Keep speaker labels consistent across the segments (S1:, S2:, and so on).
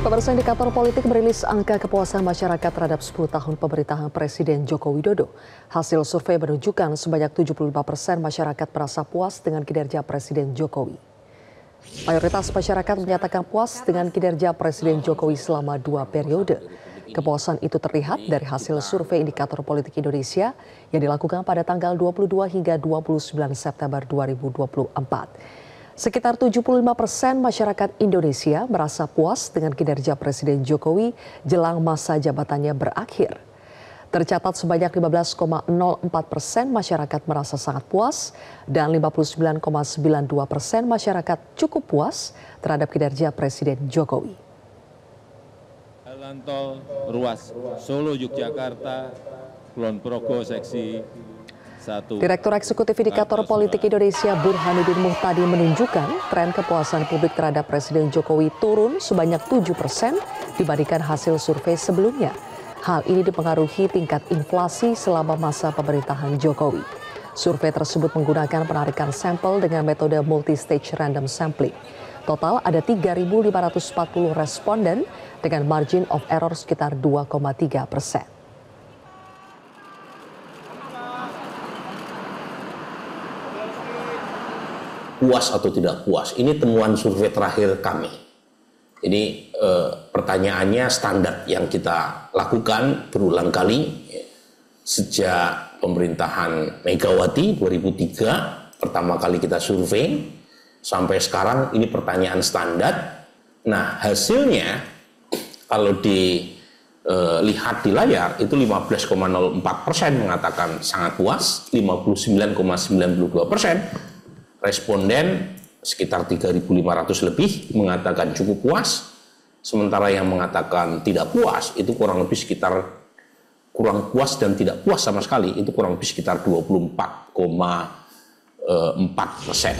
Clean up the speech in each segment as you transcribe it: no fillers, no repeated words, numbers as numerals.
S1: Pemirsa, indikator politik merilis angka kepuasan masyarakat terhadap 10 tahun pemerintahan Presiden Joko Widodo. Hasil survei menunjukkan sebanyak 75% masyarakat merasa puas dengan kinerja Presiden Jokowi. Mayoritas masyarakat menyatakan puas dengan kinerja Presiden Jokowi selama 2 periode. Kepuasan itu terlihat dari hasil survei indikator politik Indonesia yang dilakukan pada tanggal 22 hingga 29 September 2024. Sekitar 75% masyarakat Indonesia merasa puas dengan kinerja Presiden Jokowi jelang masa jabatannya berakhir. Tercatat sebanyak 15,04% masyarakat merasa sangat puas dan 59,92% masyarakat cukup puas terhadap kinerja Presiden Jokowi.
S2: Jalan tol ruas Solo Yogyakarta, Kulon Progo seksi 1.
S1: Direktur Eksekutif Indikator Politik Indonesia Burhanuddin Muhtadi menunjukkan tren kepuasan publik terhadap Presiden Jokowi turun sebanyak 7% dibandingkan hasil survei sebelumnya. Hal ini dipengaruhi tingkat inflasi selama masa pemerintahan Jokowi. Survei tersebut menggunakan penarikan sampel dengan metode multi-stage random sampling. Total ada 3.540 responden dengan margin of error sekitar 2,3%.
S3: Puas atau tidak puas, ini temuan survei terakhir kami. Ini pertanyaannya standar yang kita lakukan berulang kali sejak pemerintahan Megawati 2003 pertama kali kita survei sampai sekarang, ini pertanyaan standar. Nah, hasilnya kalau dilihat di layar itu 15,04% mengatakan sangat puas, 59,92% responden sekitar 3.500 lebih mengatakan cukup puas, sementara yang mengatakan tidak puas itu kurang lebih sekitar kurang puas dan tidak puas sama sekali itu kurang lebih sekitar 24,4%.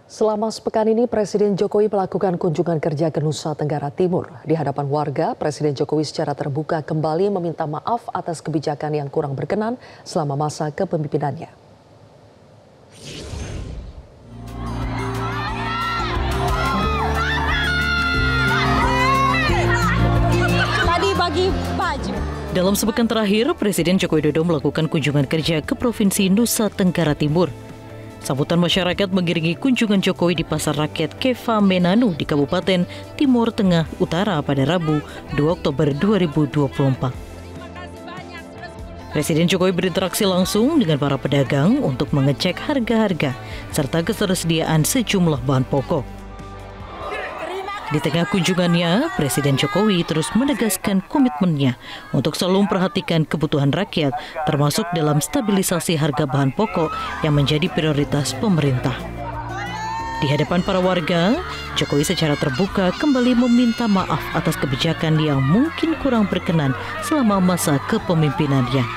S1: Selama sepekan ini Presiden Jokowi melakukan kunjungan kerja ke Nusa Tenggara Timur. Di hadapan warga, Presiden Jokowi secara terbuka kembali meminta maaf atas kebijakan yang kurang berkenan selama masa kepemimpinannya.
S4: Dalam sepekan terakhir, Presiden Joko Widodo melakukan kunjungan kerja ke Provinsi Nusa Tenggara Timur. Sambutan masyarakat mengiringi kunjungan Jokowi di Pasar Rakyat Keva Menanu di Kabupaten Timur Tengah Utara pada Rabu 2 Oktober 2024. Presiden Jokowi berinteraksi langsung dengan para pedagang untuk mengecek harga-harga serta ketersediaan sejumlah bahan pokok. Di tengah kunjungannya, Presiden Jokowi terus menegaskan komitmennya untuk selalu memperhatikan kebutuhan rakyat, termasuk dalam stabilisasi harga bahan pokok yang menjadi prioritas pemerintah. Di hadapan para warga, Jokowi secara terbuka kembali meminta maaf atas kebijakan yang mungkin kurang berkenan selama masa kepemimpinannya.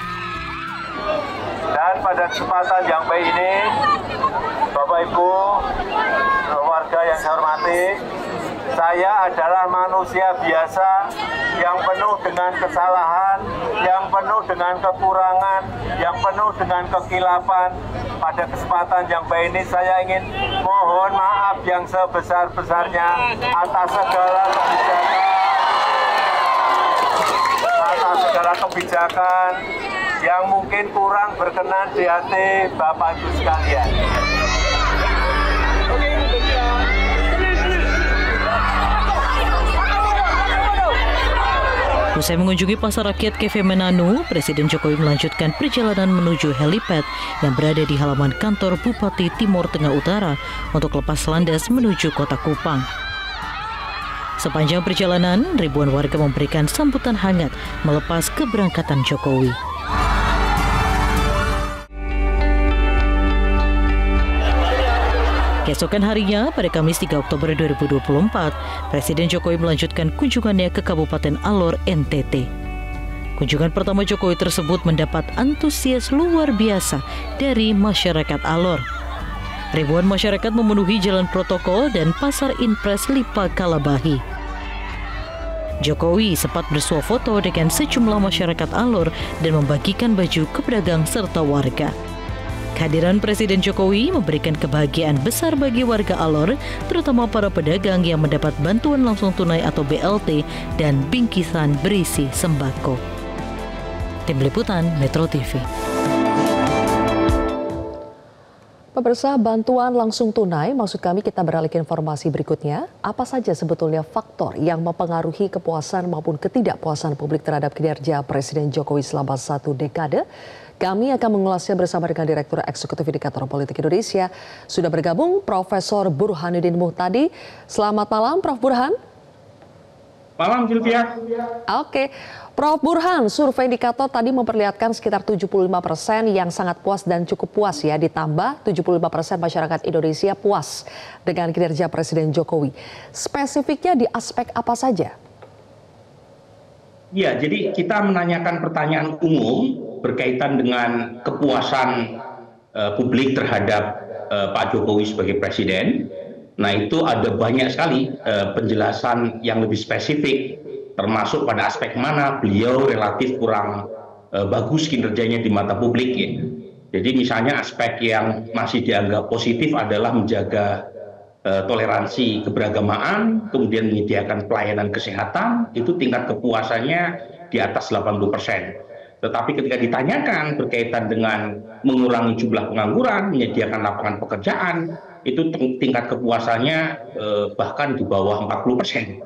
S5: Dan pada kesempatan yang baik ini, Bapak Ibu, warga yang saya hormati, saya adalah manusia biasa yang penuh dengan kesalahan, yang penuh dengan kekurangan, yang penuh dengan kekilapan. Pada kesempatan yang baik ini saya ingin mohon maaf yang sebesar-besarnya atas segala kebijakan yang mungkin kurang berkenan di hati Bapak Ibu sekalian.
S4: Usai mengunjungi Pasar Rakyat Keva Menanu, Presiden Jokowi melanjutkan perjalanan menuju helipad yang berada di halaman kantor Bupati Timur Tengah Utara untuk lepas landas menuju Kota Kupang. Sepanjang perjalanan, ribuan warga memberikan sambutan hangat melepas keberangkatan Jokowi. Keesokan harinya, pada Kamis 3 Oktober 2024, Presiden Jokowi melanjutkan kunjungannya ke Kabupaten Alor, NTT. Kunjungan pertama Jokowi tersebut mendapat antusias luar biasa dari masyarakat Alor. Ribuan masyarakat memenuhi jalan protokol dan Pasar Inpres Lipa Kalabahi. Jokowi sempat bersuah foto dengan sejumlah masyarakat Alor dan membagikan baju ke pedagang serta warga. Kehadiran Presiden Jokowi memberikan kebahagiaan besar bagi warga Alor, terutama para pedagang yang mendapat bantuan langsung tunai atau BLT dan bingkisan berisi sembako. Tim Liputan Metro TV.
S1: Pemirsa, bantuan langsung tunai, maksud kami kita beralih ke informasi berikutnya. Apa saja sebetulnya faktor yang mempengaruhi kepuasan maupun ketidakpuasan publik terhadap kinerja Presiden Jokowi selama 1 dekade? Kami akan mengulasnya bersama dengan Direktur Eksekutif Indikator Politik Indonesia. Sudah bergabung Profesor Burhanuddin Muhtadi. Selamat malam, Prof. Burhan.
S6: Malam, Sylvia.
S1: Oke, Prof. Burhan, survei indikator tadi memperlihatkan sekitar 75% yang sangat puas dan cukup puas ya, ditambah 75% masyarakat Indonesia puas dengan kinerja Presiden Jokowi. Spesifiknya di aspek apa saja?
S6: Ya, jadi kita menanyakan pertanyaan umum berkaitan dengan kepuasan publik terhadap Pak Jokowi sebagai Presiden. Nah, itu ada banyak sekali penjelasan yang lebih spesifik, termasuk pada aspek mana beliau relatif kurang bagus kinerjanya di mata publik. Ya. Jadi misalnya aspek yang masih dianggap positif adalah menjaga toleransi keberagamaan, kemudian menyediakan pelayanan kesehatan, itu tingkat kepuasannya di atas 80%. Tetapi ketika ditanyakan berkaitan dengan mengurangi jumlah pengangguran, menyediakan lapangan pekerjaan, itu tingkat kepuasannya bahkan di bawah 40%.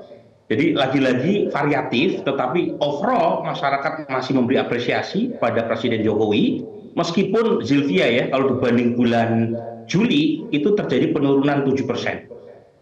S6: Jadi lagi-lagi variatif, tetapi overall masyarakat masih memberi apresiasi pada Presiden Jokowi, meskipun Sylvia ya, kalau dibanding bulan Juli itu terjadi penurunan 7%.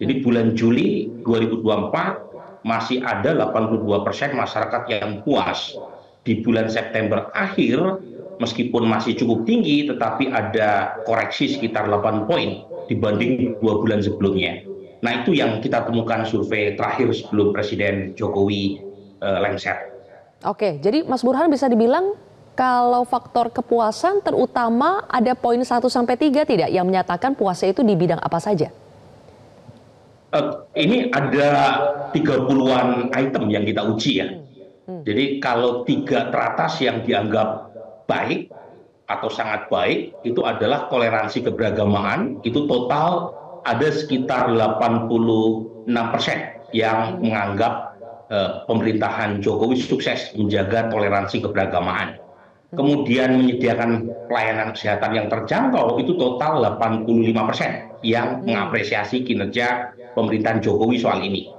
S6: Jadi bulan Juli 2024 masih ada 82% masyarakat yang puas. Di bulan September akhir, meskipun masih cukup tinggi, tetapi ada koreksi sekitar 8 poin dibanding 2 bulan sebelumnya. Nah, itu yang kita temukan survei terakhir sebelum Presiden Jokowi lengser.
S1: Oke, jadi Mas Burhan bisa dibilang kalau faktor kepuasan terutama ada poin 1-3 tidak yang menyatakan puasnya itu di bidang apa saja?
S6: Ini ada 30-an item yang kita uji ya. Jadi kalau 3 teratas yang dianggap baik atau sangat baik itu adalah toleransi keberagamaan, itu total ada sekitar 86% yang menganggap pemerintahan Jokowi sukses menjaga toleransi keberagamaan. Kemudian menyediakan pelayanan kesehatan yang terjangkau itu total 85% yang mengapresiasi kinerja pemerintahan Jokowi soal ini.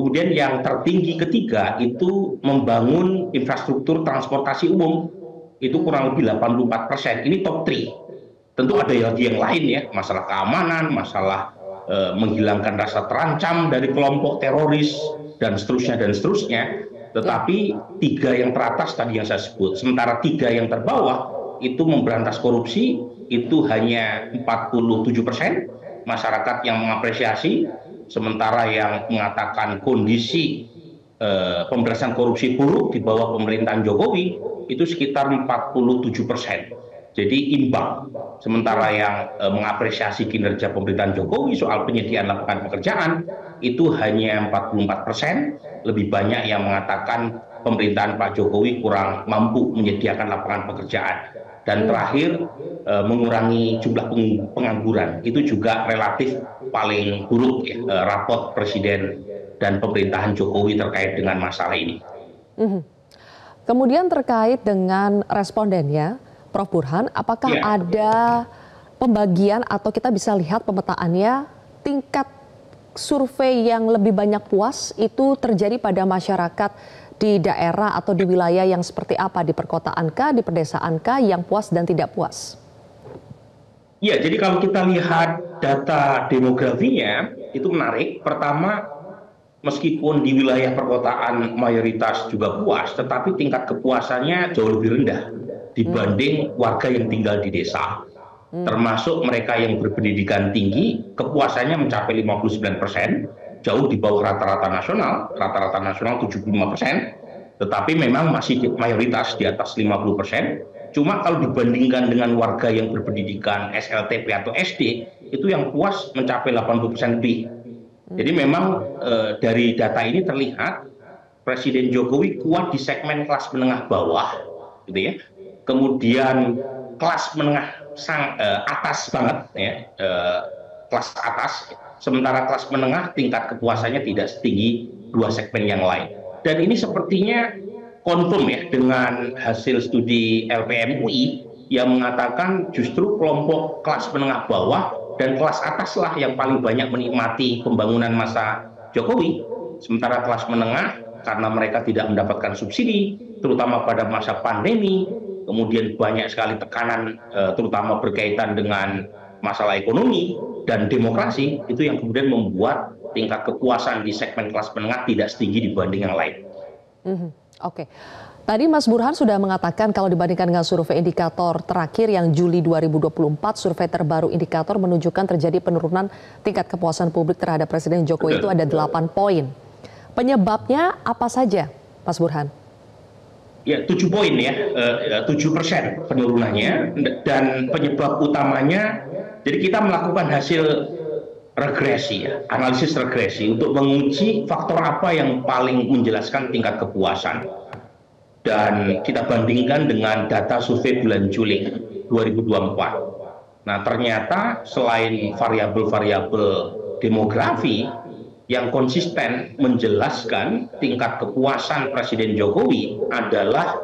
S6: Kemudian yang tertinggi ketiga itu membangun infrastruktur transportasi umum, itu kurang lebih 84%. Ini top 3. Tentu ada lagi yang lain ya, masalah keamanan, masalah menghilangkan rasa terancam dari kelompok teroris, dan seterusnya. Tetapi 3 yang teratas tadi yang saya sebut, sementara 3 yang terbawah itu memberantas korupsi, itu hanya 47% masyarakat yang mengapresiasi, sementara yang mengatakan kondisi pemberantasan korupsi buruk di bawah pemerintahan Jokowi itu sekitar 47%. Jadi imbang. Sementara yang mengapresiasi kinerja pemerintahan Jokowi soal penyediaan lapangan pekerjaan itu hanya 44%. Lebih banyak yang mengatakan pemerintahan Pak Jokowi kurang mampu menyediakan lapangan pekerjaan. Dan terakhir mengurangi jumlah pengangguran itu juga relatif paling buruk ya, raport Presiden dan pemerintahan Jokowi terkait dengan masalah ini.
S1: Kemudian terkait dengan respondennya, Prof. Burhan, apakah ada pembagian atau kita bisa lihat pemetaannya tingkat survei yang lebih banyak puas itu terjadi pada masyarakat di daerah atau di wilayah yang seperti apa, di perkotaan kah, di pedesaan kah, yang puas dan tidak puas?
S6: Ya, jadi kalau kita lihat data demografinya itu menarik. Pertama, meskipun di wilayah perkotaan mayoritas juga puas, tetapi tingkat kepuasannya jauh lebih rendah dibanding warga yang tinggal di desa. Termasuk mereka yang berpendidikan tinggi, kepuasannya mencapai 59%, jauh di bawah rata-rata nasional 75%, tetapi memang masih mayoritas di atas 50%. Cuma kalau dibandingkan dengan warga yang berpendidikan SLTP atau SD, itu yang puas mencapai 80% lebih. Jadi memang dari data ini terlihat Presiden Jokowi kuat di segmen kelas menengah bawah, gitu ya. Kemudian kelas menengah atas banget, ya, kelas atas. Sementara kelas menengah tingkat kepuasannya tidak setinggi dua segmen yang lain. Dan ini sepertinya konfirm ya dengan hasil studi LPM UI yang mengatakan justru kelompok kelas menengah bawah dan kelas atas lah yang paling banyak menikmati pembangunan masa Jokowi. Sementara kelas menengah karena mereka tidak mendapatkan subsidi, terutama pada masa pandemi, kemudian banyak sekali tekanan terutama berkaitan dengan masalah ekonomi dan demokrasi, itu yang kemudian membuat tingkat kepuasan di segmen kelas menengah tidak setinggi dibanding yang lain.
S1: Oke. Tadi Mas Burhan sudah mengatakan kalau dibandingkan dengan survei indikator terakhir yang Juli 2024, survei terbaru indikator menunjukkan terjadi penurunan tingkat kepuasan publik terhadap Presiden Jokowi itu ada 8 poin. Penyebabnya apa saja, Mas Burhan?
S6: Ya, 7 poin ya, 7% penurunannya, dan penyebab utamanya, jadi kita melakukan hasil regresi ya, analisis regresi untuk menguji faktor apa yang paling menjelaskan tingkat kepuasan. Dan kita bandingkan dengan data survei bulan Juli 2024. Nah, ternyata selain variabel-variabel demografi yang konsisten menjelaskan tingkat kepuasan Presiden Jokowi adalah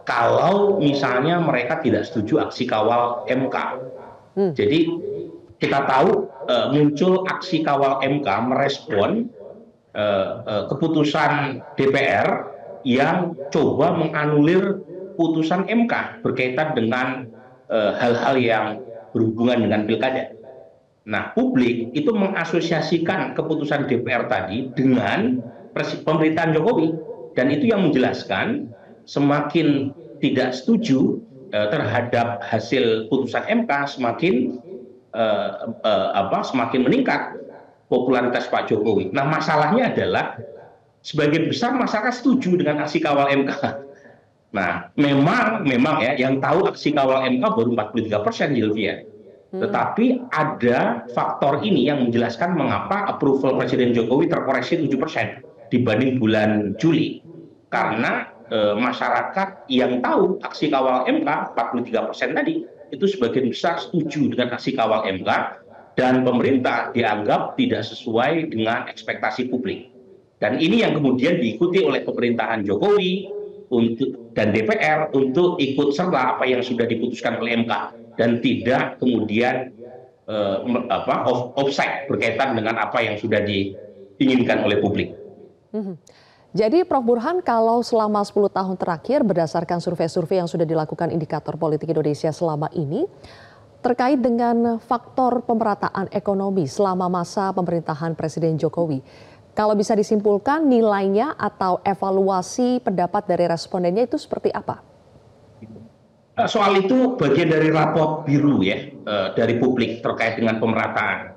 S6: kalau misalnya mereka tidak setuju aksi kawal MK. Jadi kita tahu muncul aksi kawal MK merespon keputusan DPR yang coba menganulir putusan MK berkaitan dengan hal-hal yang berhubungan dengan pilkada. Nah, publik itu mengasosiasikan keputusan DPR tadi dengan pemerintahan Jokowi, dan itu yang menjelaskan semakin tidak setuju terhadap hasil putusan MK, semakin meningkat popularitas Pak Jokowi. Nah, masalahnya adalah sebagian besar masyarakat setuju dengan aksi kawal MK. Nah, memang ya yang tahu aksi kawal MK baru 43%, Sylvia. Tetapi ada faktor ini yang menjelaskan mengapa approval Presiden Jokowi terkoreksi 7% dibanding bulan Juli. Karena masyarakat yang tahu aksi kawal MK 43% tadi itu sebagian besar setuju dengan aksi kawal MK, dan pemerintah dianggap tidak sesuai dengan ekspektasi publik. Dan ini yang kemudian diikuti oleh pemerintahan Jokowi dan DPR untuk ikut serta apa yang sudah diputuskan oleh MK dan tidak kemudian offside berkaitan dengan apa yang sudah diinginkan oleh publik.
S1: Jadi Prof. Burhan, kalau selama 10 tahun terakhir berdasarkan survei-survei yang sudah dilakukan indikator politik Indonesia selama ini, terkait dengan faktor pemerataan ekonomi selama masa pemerintahan Presiden Jokowi, kalau bisa disimpulkan nilainya atau evaluasi pendapat dari respondennya itu seperti apa?
S6: Soal itu bagian dari rapor biru ya dari publik terkait dengan pemerataan.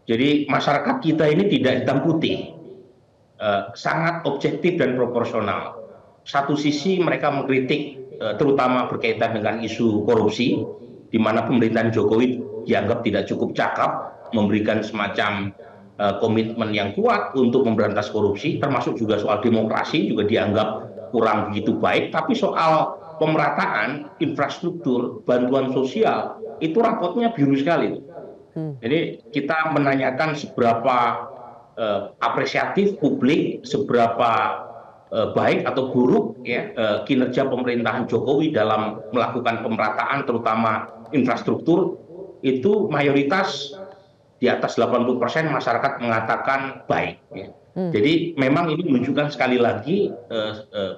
S6: Jadi masyarakat kita ini tidak hitam putih, sangat objektif dan proporsional. Satu sisi mereka mengkritik terutama berkaitan dengan isu korupsi, di mana pemerintahan Jokowi dianggap tidak cukup cakap memberikan semacam komitmen yang kuat untuk memberantas korupsi, termasuk juga soal demokrasi juga dianggap kurang begitu baik. Tapi soal pemerataan, infrastruktur, bantuan sosial, itu rapotnya biru sekali. Jadi kita menanyakan seberapa apresiatif publik, seberapa baik atau buruk ya kinerja pemerintahan Jokowi dalam melakukan pemerataan, terutama infrastruktur, itu mayoritas di atas 80% masyarakat mengatakan baik. Ya. Jadi memang ini menunjukkan sekali lagi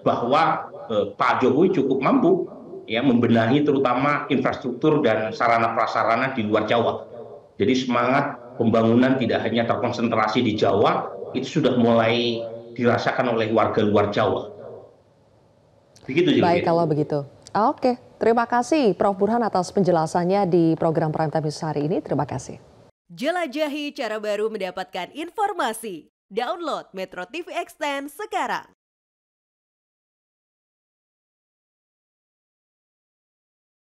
S6: bahwa Pak Jokowi cukup mampu ya membenahi terutama infrastruktur dan sarana prasarana di luar Jawa. Jadi semangat pembangunan tidak hanya terkonsentrasi di Jawa, itu sudah mulai dirasakan oleh warga luar Jawa. Begitu.
S1: Baik kalau begitu. Oke, terima kasih Prof. Burhan atas penjelasannya di program Prime Time News hari ini. Terima kasih.
S7: Jelajahi cara baru mendapatkan informasi. Download Metro TV Extend sekarang.